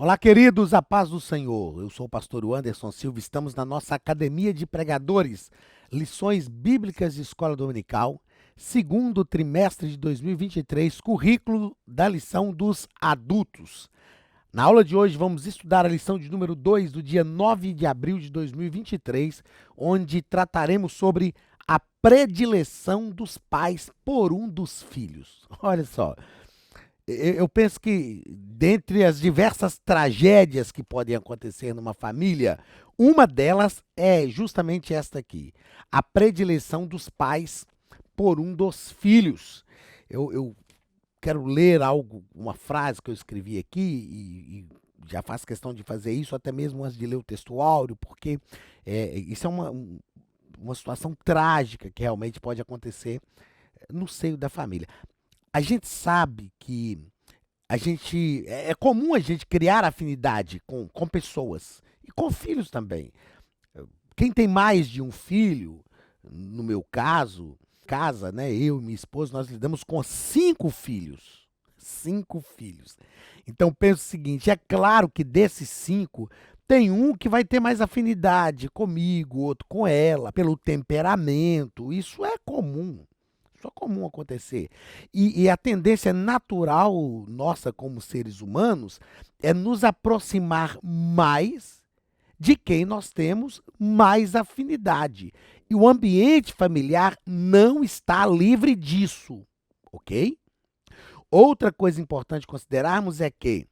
Olá, queridos, a paz do Senhor. Eu sou o pastor Anderson Silva. Estamos na nossa Academia de Pregadores, lições bíblicas de escola dominical, segundo trimestre de 2023, currículo da lição dos adultos. Na aula de hoje, vamos estudar a lição de número 2 do dia 9 de abril de 2023, onde trataremos sobre a predileção dos pais por um dos filhos. Olha só. Eu penso que, dentre as diversas tragédias que podem acontecer numa família, uma delas é justamente esta aqui: a predileção dos pais por um dos filhos. Eu quero ler algo, uma frase que eu escrevi aqui, e já faço questão de fazer isso até mesmo antes de ler o texto áureo, porque isso é uma situação trágica que realmente pode acontecer no seio da família. A gente sabe que é comum a gente criar afinidade com pessoas e com filhos também. Quem tem mais de um filho, no meu caso, casa, né? Eu e minha esposa, nós lidamos com 5 filhos. 5 filhos. Então penso o seguinte: é claro que desses 5, tem um que vai ter mais afinidade comigo, outro com ela, pelo temperamento. Isso é comum. Isso é comum acontecer. E a tendência natural nossa como seres humanos é nos aproximar mais de quem nós temos mais afinidade. E o ambiente familiar não está livre disso, ok? Outra coisa importante considerarmos é que,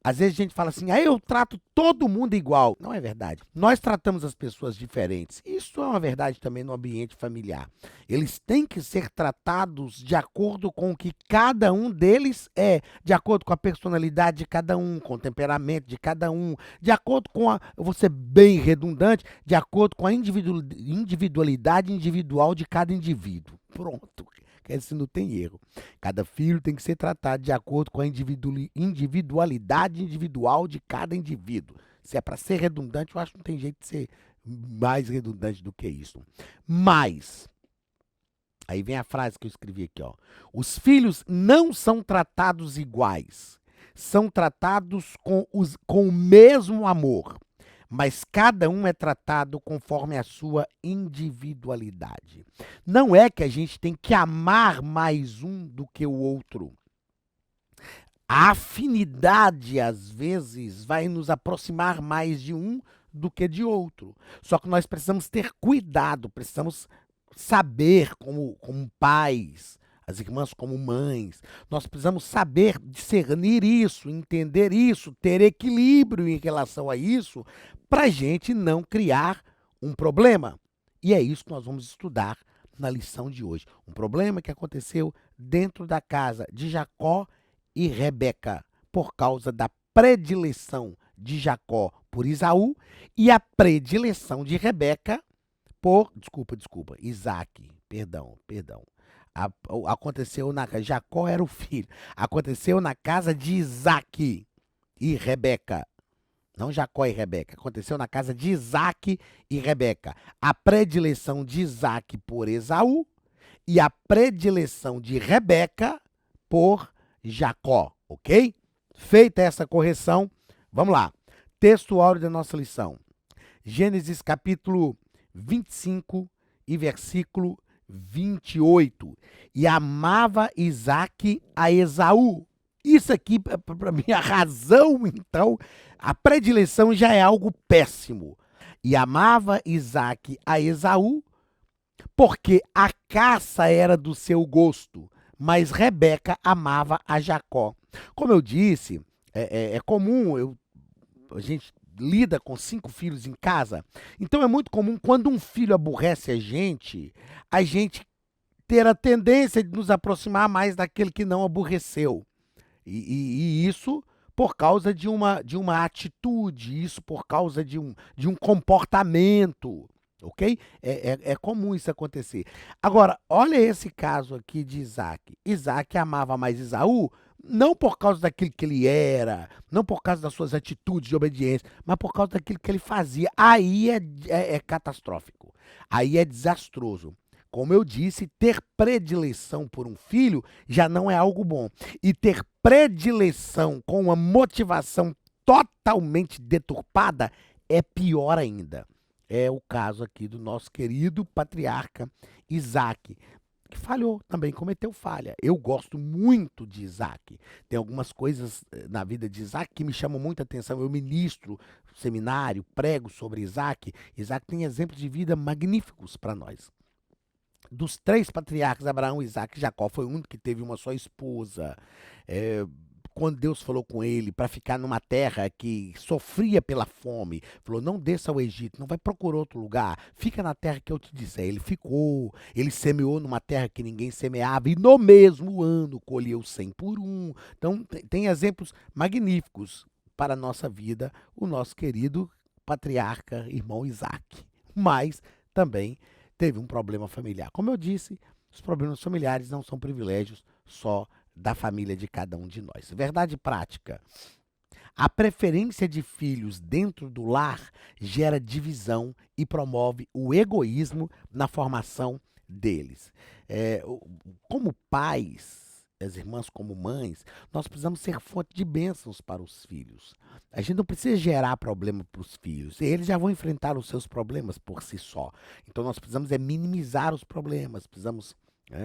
às vezes a gente fala assim: eu trato todo mundo igual. Não é verdade. Nós tratamos as pessoas diferentes. Isso é uma verdade também no ambiente familiar. Eles têm que ser tratados de acordo com o que cada um deles é, de acordo com a personalidade de cada um, com o temperamento de cada um, de acordo com eu vou ser bem redundante, de acordo com a individualidade individual de cada indivíduo. Pronto. Quer dizer, não tem erro. Cada filho tem que ser tratado de acordo com a individualidade individual de cada indivíduo. Se é para ser redundante, eu acho que não tem jeito de ser mais redundante do que isso. Mas, aí vem a frase que eu escrevi aqui, ó. Os filhos não são tratados iguais. São tratados com o mesmo amor. Mas cada um é tratado conforme a sua individualidade. Não é que a gente tem que amar mais um do que o outro. A afinidade, às vezes, vai nos aproximar mais de um do que de outro. Só que nós precisamos ter cuidado, precisamos saber, como pais, as irmãs como mães, nós precisamos saber discernir isso, entender isso, ter equilíbrio em relação a isso, para a gente não criar um problema. E é isso que nós vamos estudar na lição de hoje. Um problema que aconteceu dentro da casa de Jacó e Rebeca, por causa da predileção de Jacó por Esaú e a predileção de Rebeca por, Isaac, perdão. Aconteceu Jacó era o filho, aconteceu na casa de Isaac e Rebeca. Não Jacó e Rebeca, aconteceu na casa de Isaac e Rebeca. A predileção de Isaac por Esaú e a predileção de Rebeca por Jacó, ok? Feita essa correção, vamos lá. Texto áureo da nossa lição. Gênesis capítulo 25 e versículo 28. E amava Isaac a Esaú. Isso aqui, para mim, a razão, então, a predileção já é algo péssimo. E amava Isaac a Esaú, porque a caça era do seu gosto, mas Rebeca amava a Jacó. Como eu disse, é comum, a gente lida com 5 filhos em casa, então é muito comum quando um filho aborrece a gente ter a tendência de nos aproximar mais daquele que não aborreceu. E isso por causa de uma atitude, isso por causa de um comportamento, ok? É comum isso acontecer. Agora, olha esse caso aqui de Isaac. Isaac amava mais Esaú, não por causa daquilo que ele era, não por causa das suas atitudes de obediência, mas por causa daquilo que ele fazia. Aí é catastrófico, aí é desastroso. Como eu disse, ter predileção por um filho já não é algo bom. E ter predileção com uma motivação totalmente deturpada, é pior ainda. É o caso aqui do nosso querido patriarca Isaac, que falhou também, cometeu falha. Eu gosto muito de Isaac. Tem algumas coisas na vida de Isaac que me chamam muita atenção. Eu ministro seminário, prego sobre Isaac. Isaac tem exemplos de vida magníficos para nós. Dos três patriarcas, Abraão, Isaac e Jacó, foi o único que teve uma só esposa. É, quando Deus falou com ele para ficar numa terra que sofria pela fome, falou: não desça ao Egito, não vai procurar outro lugar, fica na terra que eu te disser. Ele ficou, ele semeou numa terra que ninguém semeava, e no mesmo ano colheu 100 por um. Então, tem exemplos magníficos para a nossa vida, o nosso querido patriarca, irmão Isaac. Mas também teve um problema familiar. Como eu disse, os problemas familiares não são privilégios só da família de cada um de nós. Verdade prática. A preferência de filhos dentro do lar gera divisão e promove o egoísmo na formação deles. Como pais, as irmãs como mães, nós precisamos ser fonte de bênçãos para os filhos. A gente não precisa gerar problema para os filhos. Eles já vão enfrentar os seus problemas por si só. Então nós precisamos minimizar os problemas, precisamos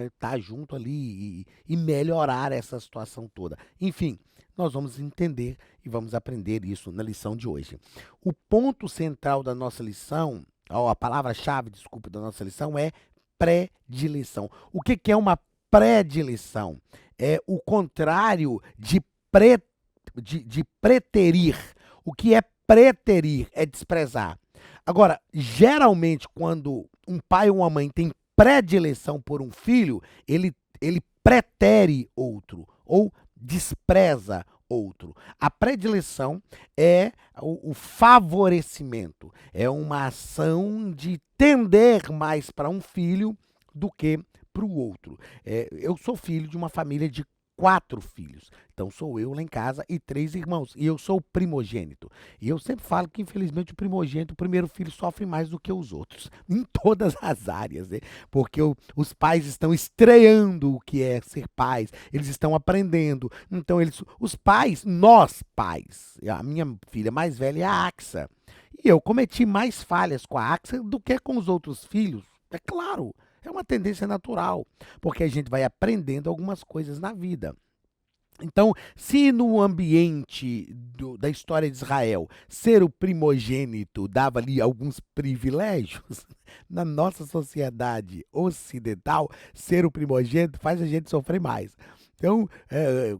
estar junto ali e melhorar essa situação toda. Enfim, nós vamos entender e vamos aprender isso na lição de hoje. O ponto central da nossa lição, a palavra-chave, desculpa, da nossa lição é predileção. O que é uma predileção? É o contrário de preterir. O que é preterir? É desprezar. Agora, geralmente, quando um pai ou uma mãe tem predileção por um filho, ele pretere outro ou despreza outro. A predileção é o favorecimento, é uma ação de tender mais para um filho do que para o outro. Eu sou filho de uma família de 4 filhos. Então sou eu lá em casa e 3 irmãos. E eu sou o primogênito. E eu sempre falo que, infelizmente, o primogênito, o primeiro filho, sofre mais do que os outros. Em todas as áreas, né? Porque os pais estão estreando o que é ser pais. Eles estão aprendendo. Então, os pais, nós pais, a minha filha mais velha é a Axa. E eu cometi mais falhas com a Axa do que com os outros filhos. É claro. É uma tendência natural, porque a gente vai aprendendo algumas coisas na vida. Então, se no ambiente da história de Israel ser o primogênito dava ali alguns privilégios, na nossa sociedade ocidental, ser o primogênito faz a gente sofrer mais. Então,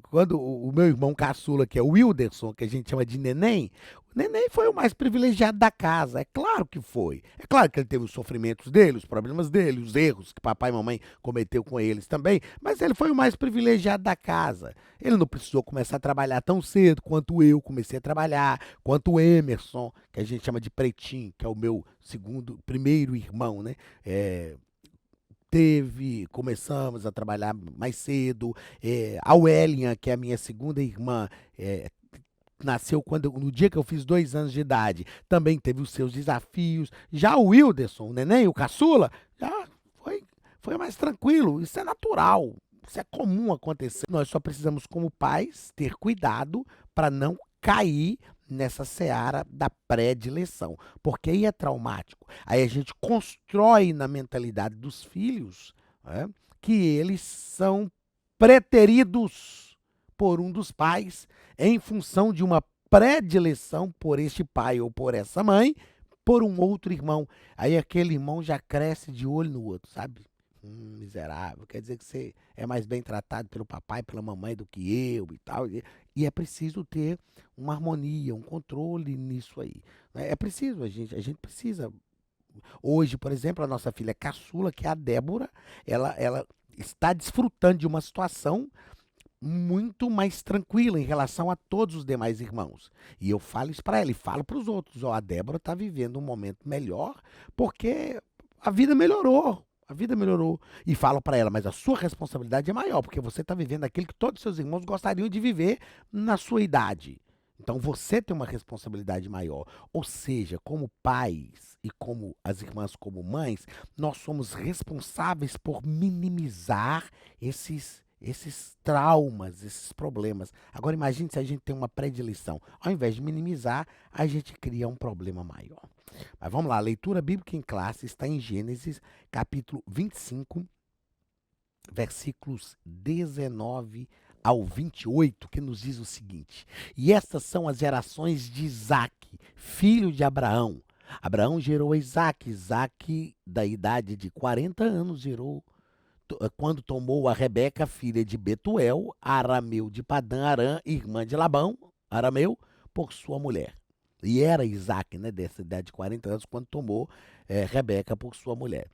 quando o meu irmão caçula, que é o Wilderson, que a gente chama de Neném, o Neném foi o mais privilegiado da casa. É claro que foi. É claro que ele teve os sofrimentos dele, os problemas dele, os erros que papai e mamãe cometeu com eles também, mas ele foi o mais privilegiado da casa. Ele não precisou começar a trabalhar tão cedo quanto eu comecei a trabalhar, quanto o Emerson, que a gente chama de Pretinho, que é o meu primeiro irmão, né? Começamos a trabalhar mais cedo. A Welian, que é a minha segunda irmã, nasceu no dia que eu fiz 2 anos de idade. Também teve os seus desafios. Já o Wilderson, o neném, o caçula, já foi mais tranquilo. Isso é natural. Isso é comum acontecer. Nós só precisamos, como pais, ter cuidado para não cair nessa seara da predileção, porque aí é traumático. Aí a gente constrói na mentalidade dos filhos, né, que eles são preteridos por um dos pais em função de uma predileção por este pai ou por essa mãe, por um outro irmão. Aí aquele irmão já cresce de olho no outro, sabe? Miserável, quer dizer que você é mais bem tratado pelo papai, pela mamãe do que eu e tal. E é preciso ter uma harmonia, um controle nisso aí. É preciso, a gente precisa. Hoje, por exemplo, a nossa filha caçula, que é a Débora, ela está desfrutando de uma situação muito mais tranquila em relação a todos os demais irmãos. E eu falo isso para ela e falo para os outros. Ó, a Débora está vivendo um momento melhor porque a vida melhorou. A vida melhorou. E falo para ela, mas a sua responsabilidade é maior, porque você está vivendo aquilo que todos os seus irmãos gostariam de viver na sua idade. Então você tem uma responsabilidade maior. Ou seja, como pais e como as irmãs como mães, nós somos responsáveis por minimizar esses traumas, esses problemas. Agora imagine se a gente tem uma predileção. Ao invés de minimizar, a gente cria um problema maior. Mas vamos lá, a leitura bíblica em classe está em Gênesis, capítulo 25, versículos 19 ao 28, que nos diz o seguinte: E estas são as gerações de Isaque, filho de Abraão. Abraão gerou a Isaque. Isaque, da idade de 40 anos, gerou quando tomou a Rebeca, filha de Betuel, arameu de Padã Arã, irmã de Labão, arameu, por sua mulher. E era Isaque, né, dessa idade de 40 anos, quando tomou Rebeca por sua mulher.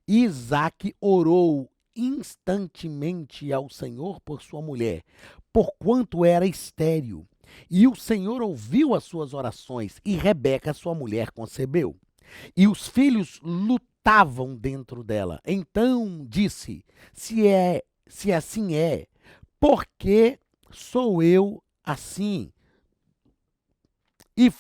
Isaque orou instantemente ao Senhor por sua mulher, porquanto era estéril. E o Senhor ouviu as suas orações, e Rebeca, sua mulher, concebeu. E os filhos lutavam dentro dela. Então disse: se assim é, por que sou eu assim? E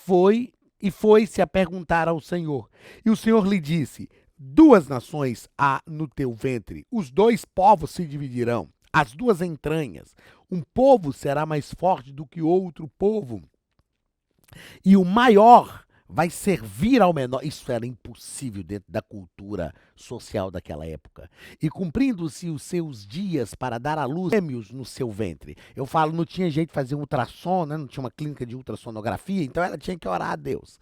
foi-se a perguntar ao Senhor. E o Senhor lhe disse: duas nações há no teu ventre, os dois povos se dividirão, as duas entranhas. Um povo será mais forte do que outro povo, e o maior vai servir ao menor. Isso era impossível dentro da cultura social daquela época. E cumprindo-se os seus dias para dar à luz gêmeos no seu ventre. Eu falo, não tinha jeito de fazer um ultrassom, né? Não tinha uma clínica de ultrassonografia, então ela tinha que orar a Deus.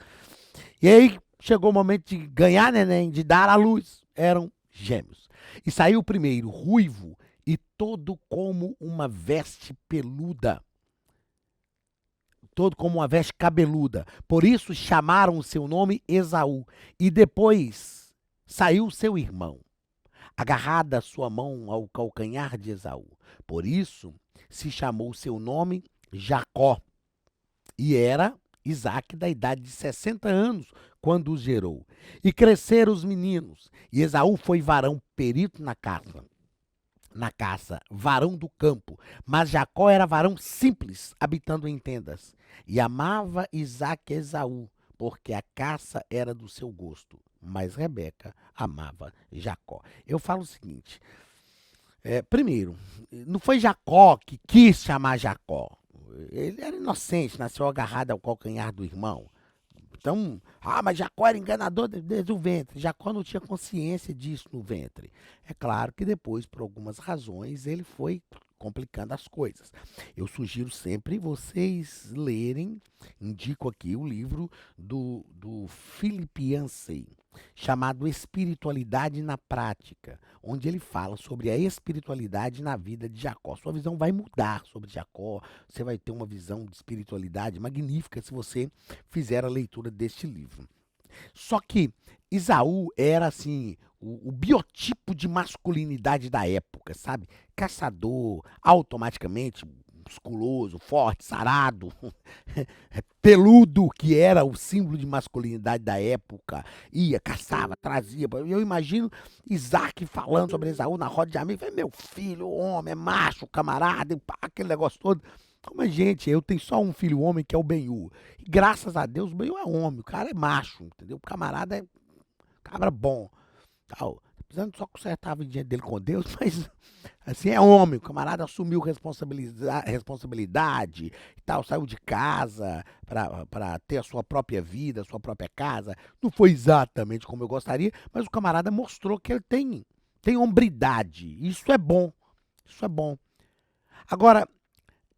E aí chegou o momento de ganhar neném, de dar à luz. Eram gêmeos. E saiu o primeiro, ruivo, e todo como uma veste peluda. Todo como uma veste cabeluda. Por isso chamaram o seu nome Esaú. E depois saiu seu irmão, agarrada a sua mão ao calcanhar de Esaú. Por isso se chamou seu nome Jacó. E era Isaque da idade de 60 anos, quando os gerou. E cresceram os meninos. E Esaú foi varão perito na caça, varão do campo. Mas Jacó era varão simples, habitando em tendas. E amava Isaque Esaú, porque a caça era do seu gosto. Mas Rebeca amava Jacó. Eu falo o seguinte, primeiro, não foi Jacó que quis chamar Jacó. Ele era inocente, nasceu agarrado ao calcanhar do irmão. Então, mas Jacó era enganador desde o ventre. Jacó não tinha consciência disso no ventre. É claro que depois, por algumas razões, ele foi complicando as coisas. Eu sugiro sempre vocês lerem, indico aqui o livro do Philip Yancey, chamado Espiritualidade na Prática, onde ele fala sobre a espiritualidade na vida de Jacó. Sua visão vai mudar sobre Jacó, você vai ter uma visão de espiritualidade magnífica se você fizer a leitura deste livro. Só que Esaú era assim, o biotipo de masculinidade da época, sabe? Caçador, automaticamente musculoso, forte, sarado, peludo, que era o símbolo de masculinidade da época. Ia, caçava, trazia. Eu imagino Isaac falando sobre Esaú na roda de amigos. Meu filho, homem, é macho, camarada, e pá, aquele negócio todo. Mas, gente, eu tenho só um filho homem que é o Benhu. E graças a Deus o Benhu é homem, o cara é macho, entendeu? O camarada é cabra bom. Tal. Precisando só consertar a vida dele com Deus, mas assim é homem. O camarada assumiu responsabilidade e tal, saiu de casa para ter a sua própria vida, a sua própria casa. Não foi exatamente como eu gostaria, mas o camarada mostrou que ele tem hombridade. Isso é bom. Isso é bom. Agora,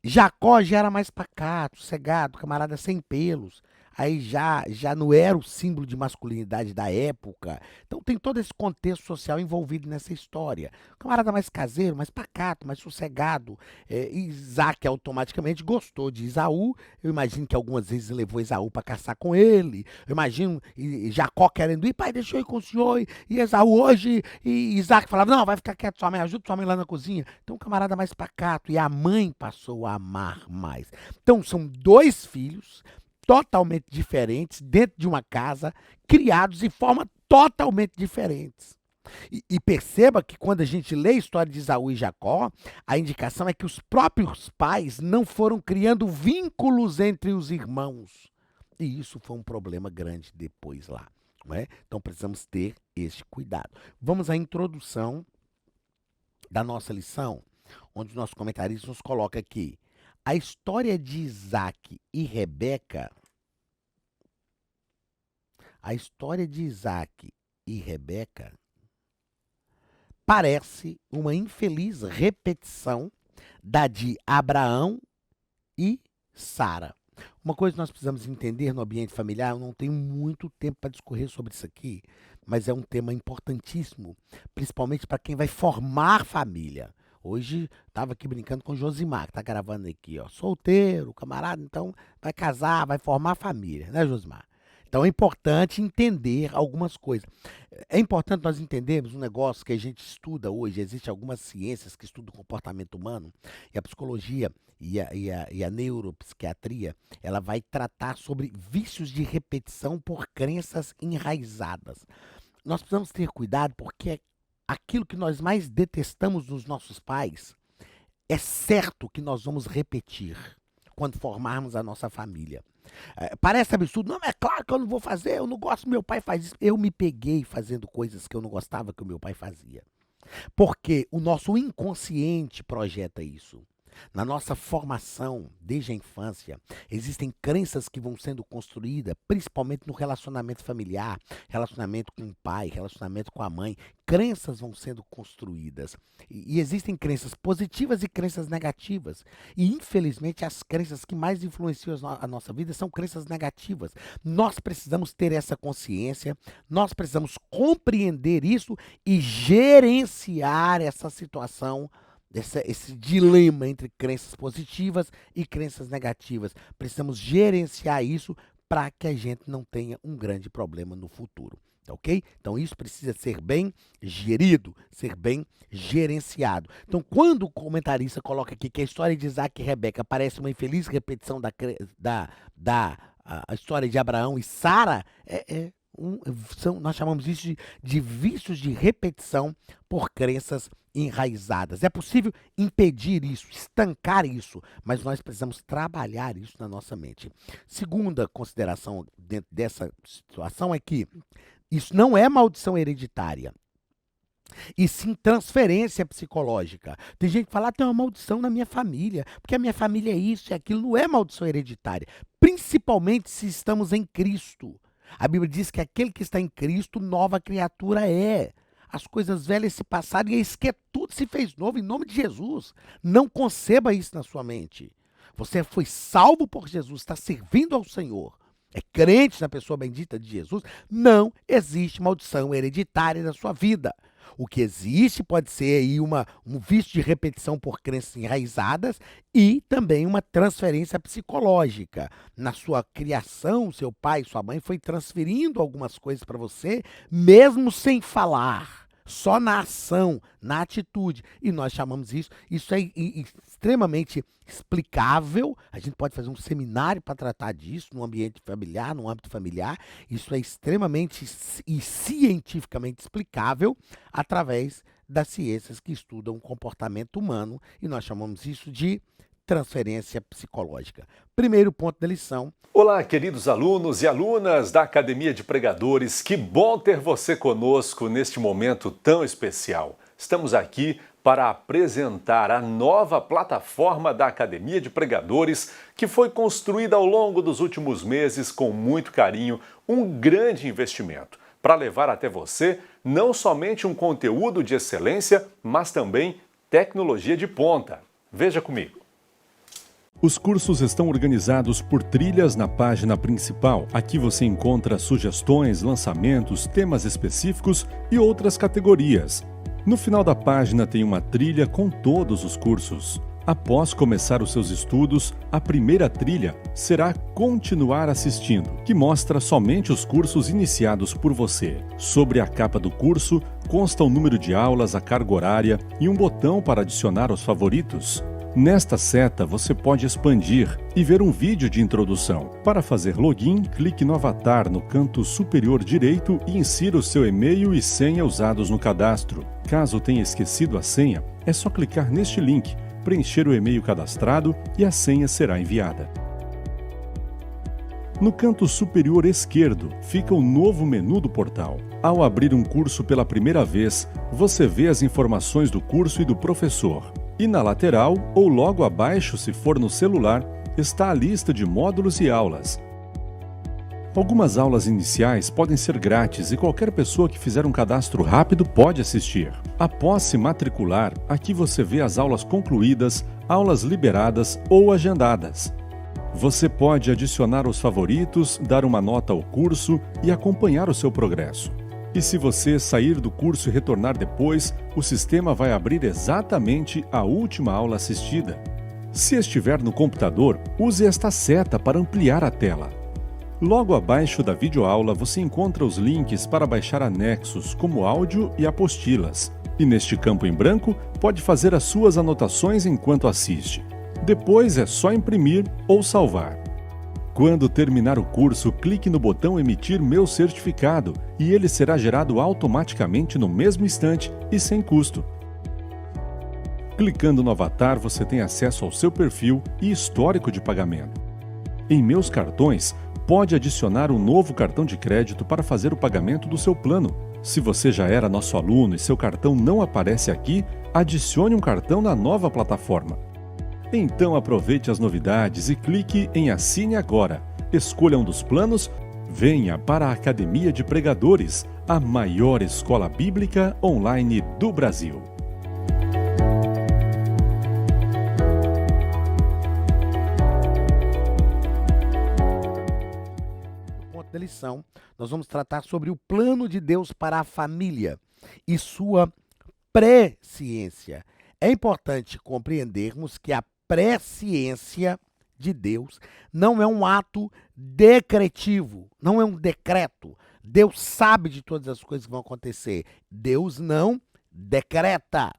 Jacó já era mais pacato, cegado, camarada sem pelos. Aí já não era o símbolo de masculinidade da época. Então tem todo esse contexto social envolvido nessa história. Camarada mais caseiro, mais pacato, mais sossegado. Isaac automaticamente gostou de Esaú. Eu imagino que algumas vezes levou Esaú para caçar com ele. Eu imagino Jacó querendo ir, pai, deixa eu ir com o senhor. E Esaú hoje, e Isaac falava, não, vai ficar quieto, sua mãe, ajuda sua mãe lá na cozinha. Então, um camarada mais pacato. E a mãe passou a amar mais. Então, são dois filhos totalmente diferentes, dentro de uma casa, criados de forma totalmente diferentes. E perceba que quando a gente lê a história de Esaú e Jacó, a indicação é que os próprios pais não foram criando vínculos entre os irmãos. E isso foi um problema grande depois lá. Não é? Então precisamos ter este cuidado. Vamos à introdução da nossa lição. onde os nossos comentaristas nos colocam aqui. A história de Isaac e Rebeca, parece uma infeliz repetição da de Abraão e Sara. Uma coisa que nós precisamos entender no ambiente familiar, eu não tenho muito tempo para discorrer sobre isso aqui, mas é um tema importantíssimo, principalmente para quem vai formar família. Hoje, estava aqui brincando com o Josimar, que está gravando aqui, ó, solteiro, camarada, então vai casar, vai formar família, né, Josimar? Então é importante entender algumas coisas. É importante nós entendermos um negócio que a gente estuda hoje. Existem algumas ciências que estudam o comportamento humano, e a psicologia e a neuropsiquiatria, ela vai tratar sobre vícios de repetição por crenças enraizadas. Nós precisamos ter cuidado porque aquilo que nós mais detestamos dos nossos pais, é certo que nós vamos repetir quando formarmos a nossa família. Parece absurdo, não, mas é claro que eu não vou fazer, eu não gosto, meu pai faz isso. Eu me peguei fazendo coisas que eu não gostava que o meu pai fazia. Porque o nosso inconsciente projeta isso. Na nossa formação, desde a infância, existem crenças que vão sendo construídas, principalmente no relacionamento familiar, relacionamento com o pai, relacionamento com a mãe. Crenças vão sendo construídas. E existem crenças positivas e crenças negativas. E, infelizmente, as crenças que mais influenciam a nossa vida são crenças negativas. Nós precisamos ter essa consciência, nós precisamos compreender isso e gerenciar essa situação, esse dilema entre crenças positivas e crenças negativas. Precisamos gerenciar isso para que a gente não tenha um grande problema no futuro. Tá, ok? Então isso precisa ser bem gerido, ser bem gerenciado. Então quando o comentarista coloca aqui que a história de Isaac e Rebeca parece uma infeliz repetição a história de Abraão e Sara, nós chamamos isso de vícios de repetição por crenças enraizadas. É possível impedir isso, estancar isso, mas nós precisamos trabalhar isso na nossa mente. Segunda consideração dentro dessa situação é que isso não é maldição hereditária, e sim transferência psicológica. Tem gente que fala, tem uma maldição na minha família, porque a minha família é isso e aquilo. Não é maldição hereditária, principalmente se estamos em Cristo. A Bíblia diz que aquele que está em Cristo, nova criatura é. As coisas velhas se passaram e eis que tudo se fez novo em nome de Jesus. Não conceba isso na sua mente. Você foi salvo por Jesus, está servindo ao Senhor. É crente na pessoa bendita de Jesus. Não existe maldição hereditária na sua vida. O que existe pode ser aí um vício de repetição por crenças enraizadas e também uma transferência psicológica. Na sua criação, seu pai e sua mãe foi transferindo algumas coisas para você, mesmo sem falar. Só na ação, na atitude. E nós chamamos isso é extremamente explicável. A gente pode fazer um seminário para tratar disso no ambiente familiar, no âmbito familiar. Isso é extremamente e cientificamente explicável através das ciências que estudam o comportamento humano. E nós chamamos isso de transferência psicológica. Primeiro ponto da lição. Olá, queridos alunos e alunas da Academia de Pregadores. Que bom ter você conosco neste momento tão especial. Estamos aqui para apresentar a nova plataforma da Academia de Pregadores, que foi construída ao longo dos últimos meses com muito carinho, um grande investimento, para levar até você não somente um conteúdo de excelência, mas também tecnologia de ponta. Veja comigo. Os cursos estão organizados por trilhas na página principal. Aqui você encontra sugestões, lançamentos, temas específicos e outras categorias. No final da página tem uma trilha com todos os cursos. Após começar os seus estudos, a primeira trilha será Continuar Assistindo, que mostra somente os cursos iniciados por você. Sobre a capa do curso, consta o número de aulas, a carga horária e um botão para adicionar aos favoritos. Nesta seta, você pode expandir e ver um vídeo de introdução. Para fazer login, clique no avatar no canto superior direito e insira o seu e-mail e senha usados no cadastro. Caso tenha esquecido a senha, é só clicar neste link, preencher o e-mail cadastrado e a senha será enviada. No canto superior esquerdo fica o novo menu do portal. Ao abrir um curso pela primeira vez, você vê as informações do curso e do professor. E na lateral, ou logo abaixo se for no celular, está a lista de módulos e aulas. Algumas aulas iniciais podem ser grátis e qualquer pessoa que fizer um cadastro rápido pode assistir. Após se matricular, aqui você vê as aulas concluídas, aulas liberadas ou agendadas. Você pode adicionar os favoritos, dar uma nota ao curso e acompanhar o seu progresso. E se você sair do curso e retornar depois, o sistema vai abrir exatamente a última aula assistida. Se estiver no computador, use esta seta para ampliar a tela. Logo abaixo da videoaula você encontra os links para baixar anexos, como áudio e apostilas. E neste campo em branco, pode fazer as suas anotações enquanto assiste. Depois é só imprimir ou salvar. Quando terminar o curso, clique no botão Emitir meu certificado e ele será gerado automaticamente no mesmo instante e sem custo. Clicando no avatar, você tem acesso ao seu perfil e histórico de pagamento. Em Meus Cartões, pode adicionar um novo cartão de crédito para fazer o pagamento do seu plano. Se você já era nosso aluno e seu cartão não aparece aqui, adicione um cartão na nova plataforma. Então aproveite as novidades e clique em Assine Agora. Escolha um dos planos, venha para a Academia de Pregadores, a maior escola bíblica online do Brasil. Da lição, nós vamos tratar sobre o plano de Deus para a família e sua presciência. É importante compreendermos que a presciência de Deus não é um ato decretivo, não é um decreto. Deus sabe de todas as coisas que vão acontecer. Deus não decreta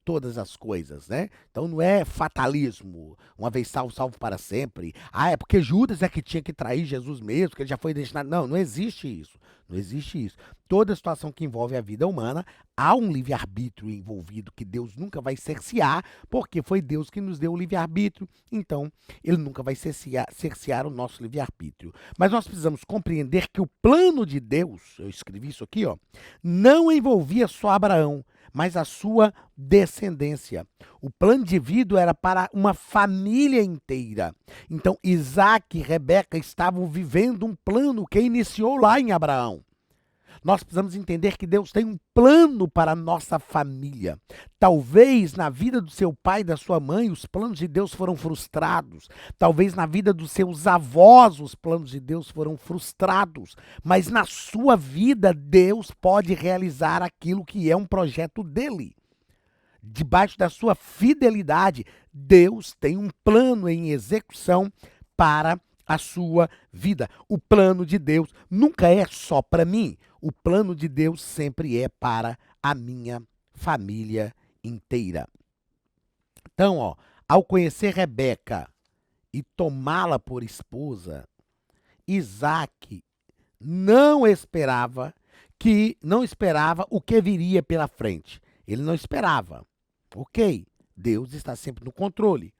todas as coisas, né? Então não é fatalismo, uma vez salvo, salvo para sempre. Ah, é porque Judas é que tinha que trair Jesus mesmo, que ele já foi destinado. Não, não existe isso. Não existe isso. Toda situação que envolve a vida humana, há um livre-arbítrio envolvido que Deus nunca vai cercear, porque foi Deus que nos deu o livre-arbítrio. Então, ele nunca vai cercear o nosso livre-arbítrio. Mas nós precisamos compreender que o plano de Deus, eu escrevi isso aqui, ó, não envolvia só Abraão, mas a sua descendência. O plano de vida era para uma família inteira. Então, Isaac e Rebeca estavam vivendo um plano que iniciou lá em Abraão. Nós precisamos entender que Deus tem um plano para a nossa família. Talvez na vida do seu pai e da sua mãe, os planos de Deus foram frustrados. Talvez na vida dos seus avós, os planos de Deus foram frustrados. Mas na sua vida, Deus pode realizar aquilo que é um projeto dele. Debaixo da sua fidelidade, Deus tem um plano em execução para a sua vida. O plano de Deus nunca é só para mim. O plano de Deus sempre é para a minha família inteira. Então, ó, ao conhecer Rebeca e tomá-la por esposa, Isaac não esperava o que viria pela frente. Ele não esperava. Ok, Deus está sempre no controle.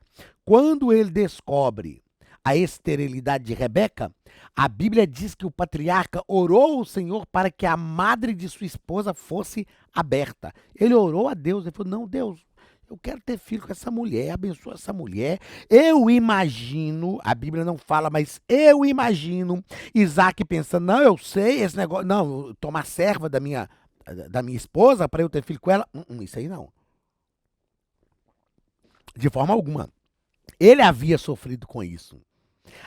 Quando ele descobre a esterilidade de Rebeca, a Bíblia diz que o patriarca orou ao Senhor para que a madre de sua esposa fosse aberta. Ele orou a Deus, ele falou, não, Deus, eu quero ter filho com essa mulher, abençoa essa mulher. Eu imagino, a Bíblia não fala, mas eu imagino Isaac pensando, não, eu sei esse negócio, não, tomar serva da minha esposa para eu ter filho com ela, isso aí não. De forma alguma. Ele havia sofrido com isso.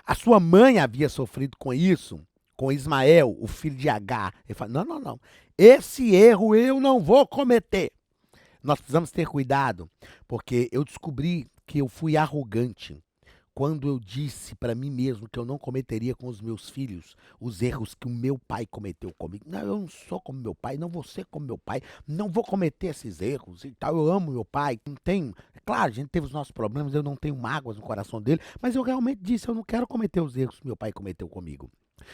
A sua mãe havia sofrido com isso, com Ismael, o filho de Agar. Ele fala, não. Esse erro eu não vou cometer. Nós precisamos ter cuidado, porque eu descobri que eu fui arrogante quando eu disse para mim mesmo que eu não cometeria com os meus filhos os erros que o meu pai cometeu comigo. Não, eu não sou como meu pai, não vou ser como meu pai, não vou cometer esses erros e tal. Eu amo meu pai, não tenho. É claro, a gente teve os nossos problemas, eu não tenho mágoas no coração dele, mas eu realmente disse, eu não quero cometer os erros que meu pai cometeu comigo.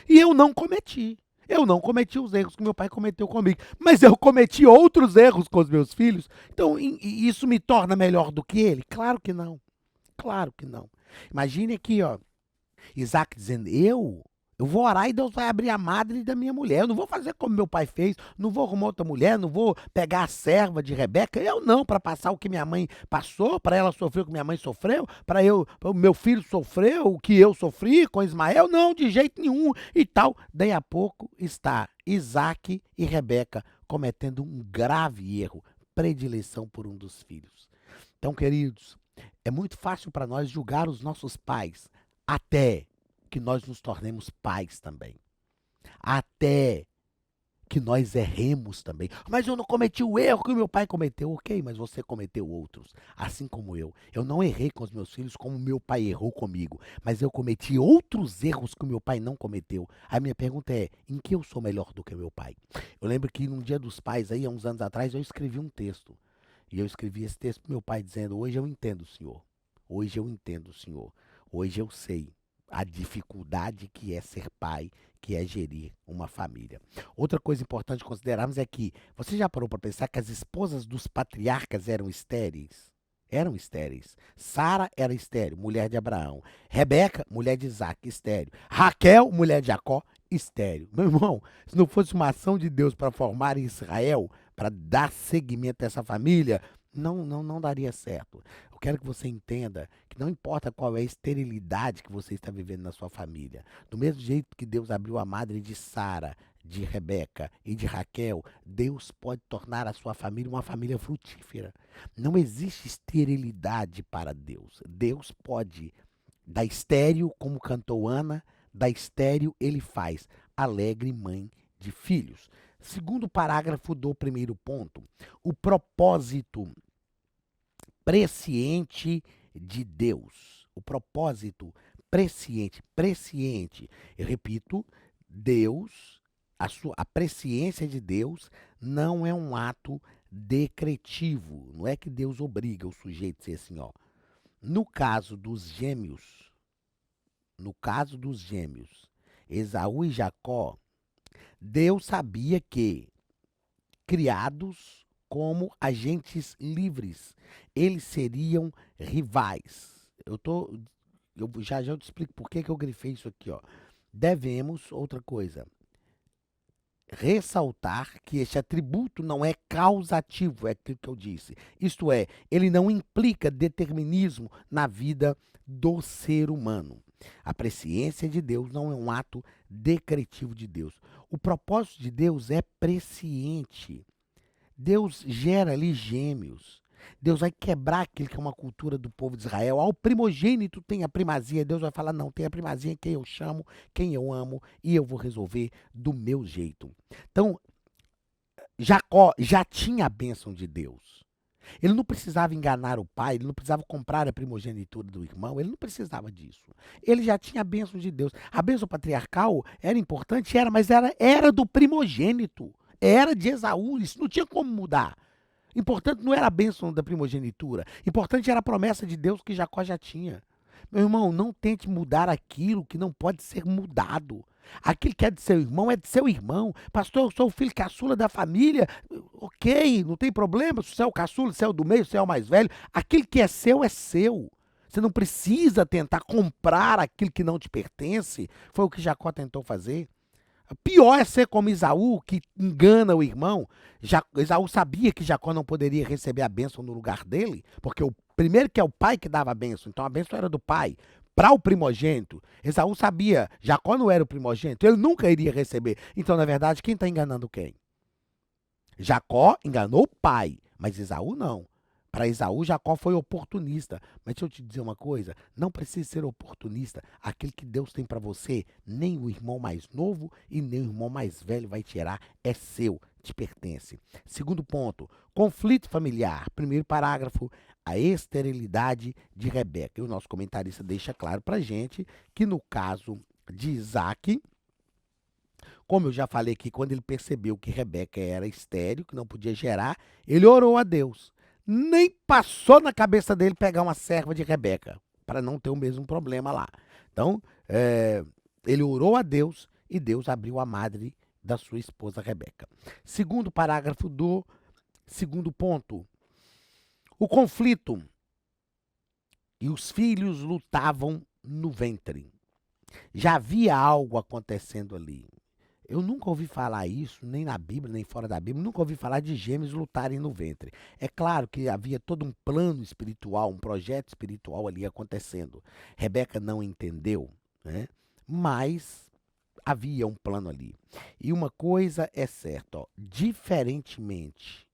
E eu não cometi. Eu não cometi os erros que meu pai cometeu comigo, mas eu cometi outros erros com os meus filhos. Então, isso me torna melhor do que ele? Claro que não. Claro que não. Imagine aqui, ó, Isaac dizendo, eu Eu vou orar e Deus vai abrir a madre da minha mulher. Eu não vou fazer como meu pai fez, não vou arrumar outra mulher, não vou pegar a serva de Rebeca. Eu não, para passar o que minha mãe passou, para ela sofrer o que minha mãe sofreu, para o meu filho sofrer o que eu sofri com Ismael. Não, de jeito nenhum e tal. Daí a pouco está Isaac e Rebeca cometendo um grave erro, predileção por um dos filhos. Então, queridos, é muito fácil para nós julgar os nossos pais até que nós nos tornemos pais também. Até que nós erremos também. Mas eu não cometi o erro que o meu pai cometeu. Ok, mas você cometeu outros, assim como eu. Eu não errei com os meus filhos como meu pai errou comigo, mas eu cometi outros erros que o meu pai não cometeu. A minha pergunta é, em que eu sou melhor do que meu pai? Eu lembro que num dia dos pais, aí, há uns anos atrás, eu escrevi um texto. E eu escrevi esse texto para meu pai dizendo, hoje eu entendo, senhor. Hoje eu entendo, senhor. Hoje eu sei a dificuldade que é ser pai, que é gerir uma família. Outra coisa importante considerarmos é que você já parou para pensar que as esposas dos patriarcas eram estéreis? Eram estéreis. Sara era estéril, mulher de Abraão. Rebeca, mulher de Isaac, estéril. Raquel, mulher de Jacó, estéril. Meu irmão, se não fosse uma ação de Deus para formar Israel, para dar seguimento a essa família, não daria certo. Eu quero que você entenda que não importa qual é a esterilidade que você está vivendo na sua família. Do mesmo jeito que Deus abriu a madre de Sara, de Rebeca e de Raquel, Deus pode tornar a sua família uma família frutífera. Não existe esterilidade para Deus. Deus pode, da estéril, como cantou Ana, da estéril ele faz alegre mãe de filhos. Segundo parágrafo do primeiro ponto, o propósito presciente de Deus. O propósito presciente. Eu repito, Deus, a presciência de Deus não é um ato decretivo. Não é que Deus obriga o sujeito a ser assim, ó. No caso dos gêmeos, Esaú e Jacó, Deus sabia que, criados como agentes livres, eles seriam rivais. Eu já te explico por que eu grifei isso aqui, ó. Devemos, outra coisa, ressaltar que este atributo não é causativo, é aquilo que eu disse. Isto é, ele não implica determinismo na vida do ser humano. A presciência de Deus não é um ato decretivo de Deus. O propósito de Deus é presciente. Deus gera ali gêmeos. Deus vai quebrar aquilo que é uma cultura do povo de Israel. Ao primogênito tem a primazia. Deus vai falar, não, tem a primazia em quem eu chamo, quem eu amo, e eu vou resolver do meu jeito. Então, Jacó já tinha a bênção de Deus. Ele não precisava enganar o pai, ele não precisava comprar a primogenitura do irmão, ele não precisava disso. Ele já tinha a bênção de Deus. A bênção patriarcal era importante, mas era do primogênito. Era de Esaú, isso não tinha como mudar. Importante não era a bênção da primogenitura. Importante era a promessa de Deus que Jacó já tinha. Meu irmão, não tente mudar aquilo que não pode ser mudado. Aquilo que é de seu irmão é de seu irmão. Pastor, eu sou o filho caçula da família. Ok, não tem problema. Se você é o caçula, se é o do meio, se é o mais velho. Aquilo que é seu é seu. Você não precisa tentar comprar aquilo que não te pertence. Foi o que Jacó tentou fazer. Pior é ser como Esaú, que engana o irmão. Esaú sabia que Jacó não poderia receber a bênção no lugar dele, porque o primeiro que é o pai que dava a bênção, então a bênção era do pai. Para o primogênito, Esaú sabia, Jacó não era o primogênito, ele nunca iria receber. Então, na verdade, quem está enganando quem? Jacó enganou o pai, mas Esaú não. Para Esaú, Jacó foi oportunista. Mas deixa eu te dizer uma coisa, não precisa ser oportunista. Aquilo que Deus tem para você, nem o irmão mais novo e nem o irmão mais velho vai tirar, é seu, te pertence. Segundo ponto, conflito familiar. Primeiro parágrafo, a esterilidade de Rebeca. E o nosso comentarista deixa claro para a gente que no caso de Isaac, como eu já falei aqui, quando ele percebeu que Rebeca era estéril, que não podia gerar, ele orou a Deus. Nem passou na cabeça dele pegar uma serva de Rebeca, para não ter o mesmo problema lá. Então, ele orou a Deus e Deus abriu a madre da sua esposa Rebeca. Segundo parágrafo do segundo ponto. O conflito e os filhos lutavam no ventre. Já havia algo acontecendo ali. Eu nunca ouvi falar isso, nem na Bíblia, nem fora da Bíblia, nunca ouvi falar de gêmeos lutarem no ventre. É claro que havia todo um plano espiritual, um projeto espiritual ali acontecendo. Rebeca não entendeu, né? Mas havia um plano ali. E uma coisa é certa, ó, diferentemente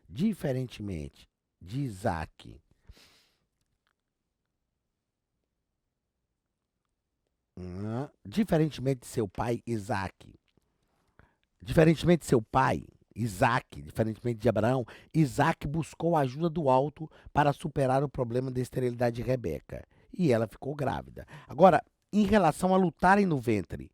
de Isaac, diferentemente de seu pai Isaac, diferentemente de seu pai Isaac, diferentemente de Abraão, Isaac buscou a ajuda do alto para superar o problema da esterilidade de Rebeca. E ela ficou grávida. Agora, em relação a lutarem no ventre,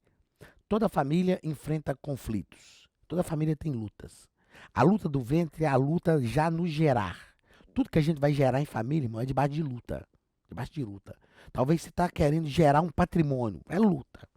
toda família enfrenta conflitos. Toda família tem lutas. A luta do ventre é a luta já no gerar. Tudo que a gente vai gerar em família, irmão, é debaixo de luta. Debaixo de luta. Talvez você está querendo gerar um patrimônio. É luta.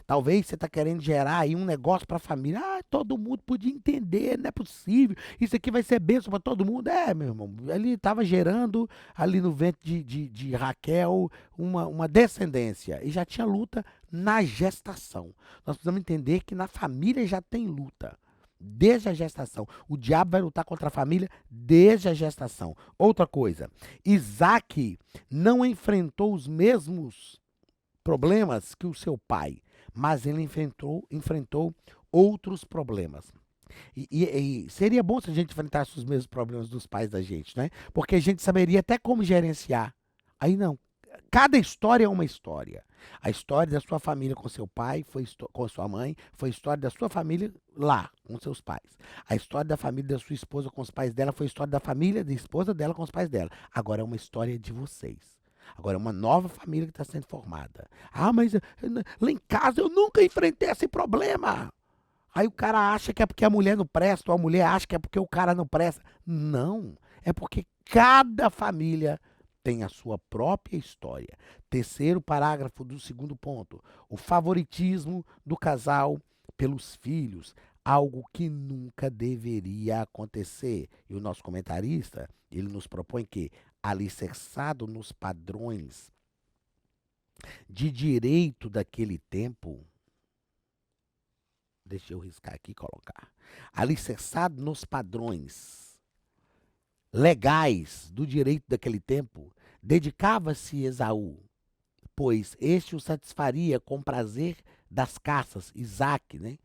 Talvez você está querendo gerar aí um negócio para a família. Ah, todo mundo podia entender, não é possível. Isso aqui vai ser bênção para todo mundo. É, meu irmão. Ele estava gerando ali no ventre de Raquel uma descendência. E já tinha luta na gestação. Nós precisamos entender que na família já tem luta. Desde a gestação. O diabo vai lutar contra a família desde a gestação. Outra coisa. Isaac não enfrentou os mesmos problemas que o seu pai, mas ele enfrentou outros problemas. E seria bom se a gente enfrentasse os mesmos problemas dos pais da gente, né? Porque a gente saberia até como gerenciar. Aí não. Cada história é uma história. A história da sua família com seu pai, com sua mãe, foi a história da sua família lá, com seus pais. A história da família da sua esposa com os pais dela foi a história da família da esposa dela com os pais dela. Agora é uma história de vocês. Agora é uma nova família que está sendo formada. Ah, mas lá em casa eu nunca enfrentei esse problema. Aí o cara acha que é porque a mulher não presta, ou a mulher acha que é porque o cara não presta. Não, é porque cada família tem a sua própria história. Terceiro parágrafo do segundo ponto. O favoritismo do casal pelos filhos. Algo que nunca deveria acontecer. E o nosso comentarista, ele nos propõe que, alicerçado nos padrões de direito daquele tempo, deixa eu riscar aqui e colocar, alicerçado nos padrões legais do direito daquele tempo, dedicava-se Esaú, pois este o satisfaria com prazer das caças, Isaque, né?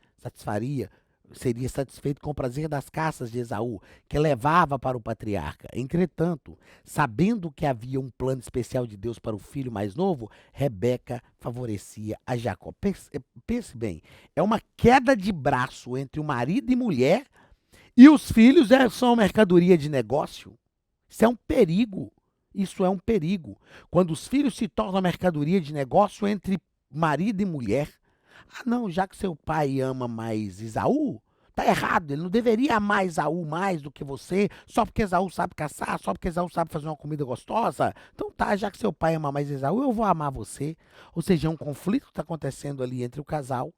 Seria satisfeito com o prazer das caças de Esaú, que levava para o patriarca. Entretanto, sabendo que havia um plano especial de Deus para o filho mais novo, Rebeca favorecia a Jacó. Pense bem, é uma queda de braço entre o marido e mulher, e os filhos são mercadoria de negócio. Isso é um perigo. Isso é um perigo. Quando os filhos se tornam mercadoria de negócio entre marido e mulher. Ah, não, já que seu pai ama mais Esaú, tá errado. Ele não deveria amar Esaú mais do que você, só porque Esaú sabe caçar, só porque Esaú sabe fazer uma comida gostosa. Então tá, já que seu pai ama mais Esaú, eu vou amar você. Ou seja, é um conflito que está acontecendo ali entre o casal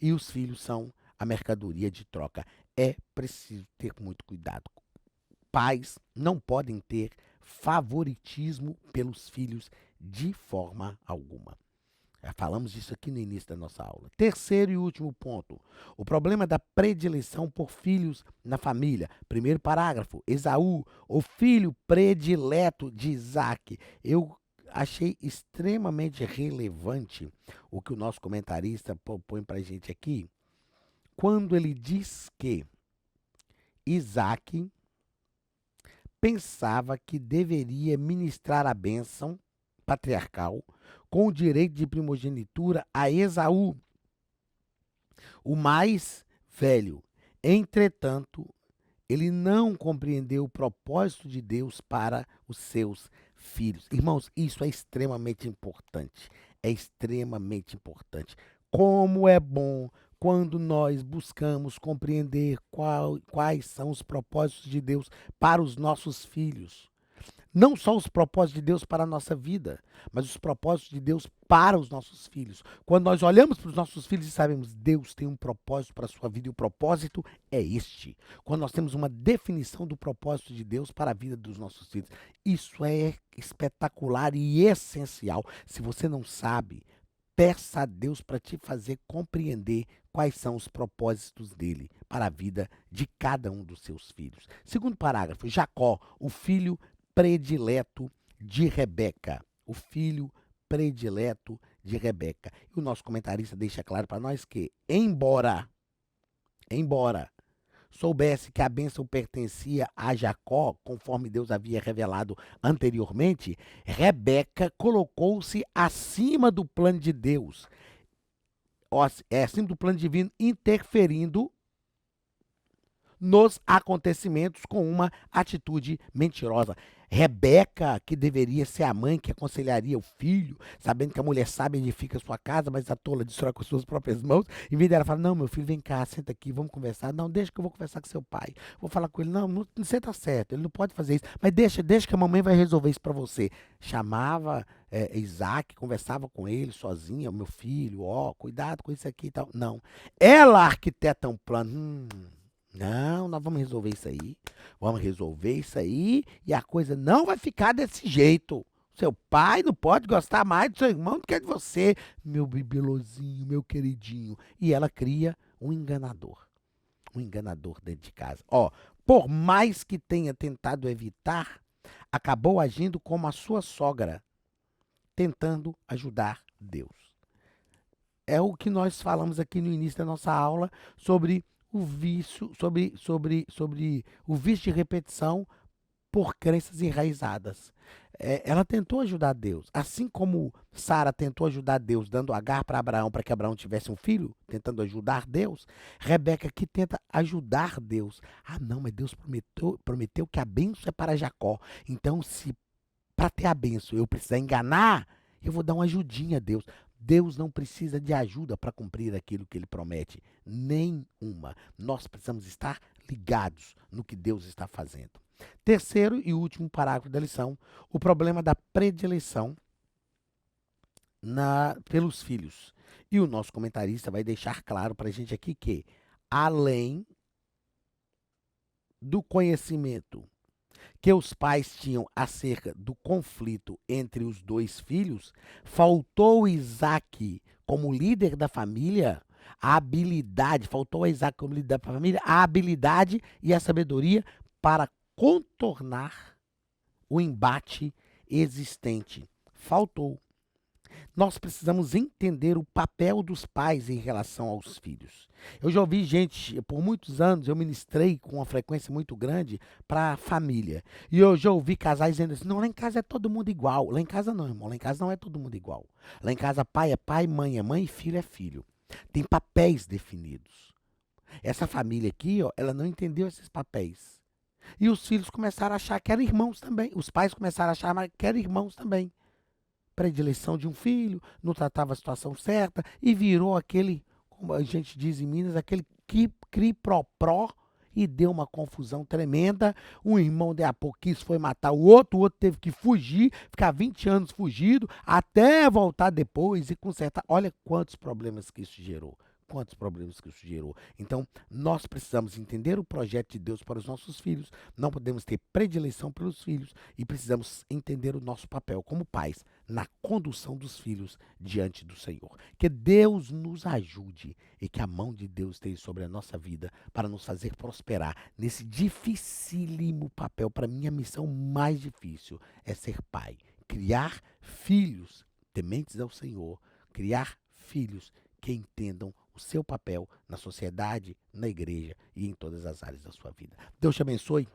e os filhos são a mercadoria de troca. É preciso ter muito cuidado. Pais não podem ter favoritismo pelos filhos de forma alguma. Já falamos disso aqui no início da nossa aula. Terceiro e último ponto. O problema da predileção por filhos na família. Primeiro parágrafo. Esaú, o filho predileto de Isaac. Eu achei extremamente relevante o que o nosso comentarista propõe para a gente aqui, quando ele diz que Isaac pensava que deveria ministrar a bênção patriarcal com o direito de primogenitura a Esaú, o mais velho. Entretanto, ele não compreendeu o propósito de Deus para os seus filhos. Irmãos, isso é extremamente importante. É extremamente importante. Como é bom quando nós buscamos compreender quais são os propósitos de Deus para os nossos filhos. Não só os propósitos de Deus para a nossa vida, mas os propósitos de Deus para os nossos filhos. Quando nós olhamos para os nossos filhos e sabemos, Deus tem um propósito para a sua vida e o propósito é este. Quando nós temos uma definição do propósito de Deus para a vida dos nossos filhos, isso é espetacular e essencial. Se você não sabe, peça a Deus para te fazer compreender quais são os propósitos dele para a vida de cada um dos seus filhos. Segundo parágrafo, Jacó, o filho predileto de Rebeca. O filho predileto de Rebeca. E o nosso comentarista deixa claro para nós que, embora soubesse que a bênção pertencia a Jacó, conforme Deus havia revelado anteriormente, Rebeca colocou-se acima do plano de Deus, acima do plano divino, interferindo nos acontecimentos com uma atitude mentirosa. Rebeca, que deveria ser a mãe que aconselharia o filho, sabendo que a mulher sábia edifica a sua casa, mas a tola destrói com suas próprias mãos, em vez dela falar, não, meu filho, vem cá, senta aqui, vamos conversar. Não, deixa que eu vou conversar com seu pai. Vou falar com ele, não, você tá certo, ele não pode fazer isso, mas deixa que a mamãe vai resolver isso para você. Chamava Isaac, conversava com ele sozinha, meu filho, cuidado com isso aqui e tal. Não, ela arquiteta um plano, não, nós vamos resolver isso aí. Vamos resolver isso aí e a coisa não vai ficar desse jeito. Seu pai não pode gostar mais do seu irmão do que de você, meu bibelozinho, meu queridinho. E ela cria um enganador dentro de casa. Por mais que tenha tentado evitar, acabou agindo como a sua sogra, tentando ajudar Deus. É o que nós falamos aqui no início da nossa aula sobre o vício, sobre o vício de repetição por crenças enraizadas. Ela tentou ajudar Deus, assim como Sara tentou ajudar Deus, dando Agar para Abraão, para que Abraão tivesse um filho, tentando ajudar Deus. Rebeca aqui tenta ajudar Deus. Não, mas Deus prometeu que a bênção é para Jacó. Então, se para ter a bênção eu precisar enganar, eu vou dar uma ajudinha a Deus. Deus não precisa de ajuda para cumprir aquilo que ele promete. Nenhuma. Nós precisamos estar ligados no que Deus está fazendo. Terceiro e último parágrafo da lição, o problema da predileção pelos filhos. E o nosso comentarista vai deixar claro para a gente aqui que, além do conhecimento que os pais tinham acerca do conflito entre os dois filhos, faltou Isaac como líder da família a habilidade e a sabedoria para contornar o embate existente. Faltou. Nós precisamos entender o papel dos pais em relação aos filhos. Eu já ouvi gente, por muitos anos, eu ministrei com uma frequência muito grande para a família. E eu já ouvi casais dizendo assim, não, lá em casa é todo mundo igual. Lá em casa não, irmão, lá em casa não é todo mundo igual. Lá em casa pai é pai, mãe é mãe, filho é filho. Tem papéis definidos. Essa família aqui, ela não entendeu esses papéis. E os filhos começaram a achar que eram irmãos também. Os pais começaram a achar que eram irmãos também. Predileção de um filho, não tratava a situação certa e virou aquele, como a gente diz em Minas, aquele cri-pró-pró e deu uma confusão tremenda. Um irmão de a pouco foi matar o outro teve que fugir, ficar 20 anos fugido, até voltar depois e consertar. Olha quantos problemas que isso gerou. Então, nós precisamos entender o projeto de Deus para os nossos filhos, não podemos ter predileção pelos filhos e precisamos entender o nosso papel como pais na condução dos filhos diante do Senhor. Que Deus nos ajude e que a mão de Deus esteja sobre a nossa vida para nos fazer prosperar nesse dificílimo papel. Para mim, a missão mais difícil é ser pai, criar filhos tementes ao Senhor, criar filhos que entendam o seu papel na sociedade, na igreja e em todas as áreas da sua vida. Deus te abençoe.